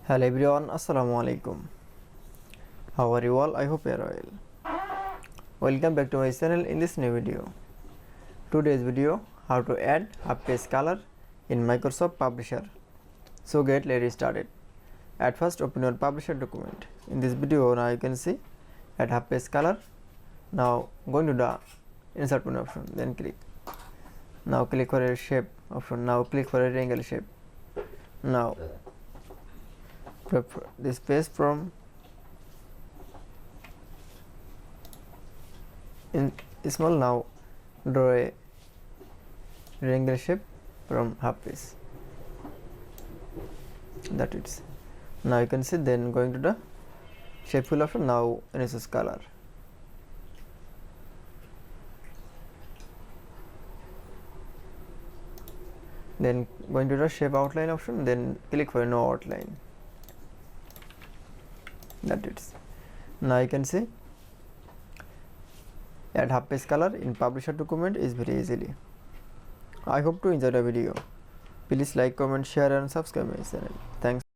Hello everyone, Assalamu alaikum. How are you all? I hope you are well. Welcome back to my channel in this new video. Today's video, how to add half page color in Microsoft Publisher. So let's start it. At first open your Publisher document. In this video now you can see add half page color. Now going to the insert menu option, then click. Now click for a shape option. Now click for a rectangle shape. Now this page from in small. Now draw a rectangle shape from half page. That it's. Now you can see, then going to the shape fill option. Now initialize color. Then going to the shape outline option, then click for no outline. That it's. Now you can see add half page color in Publisher document is very easily. I hope to enjoy the video. Please like, comment, share and subscribe my channel. Thanks.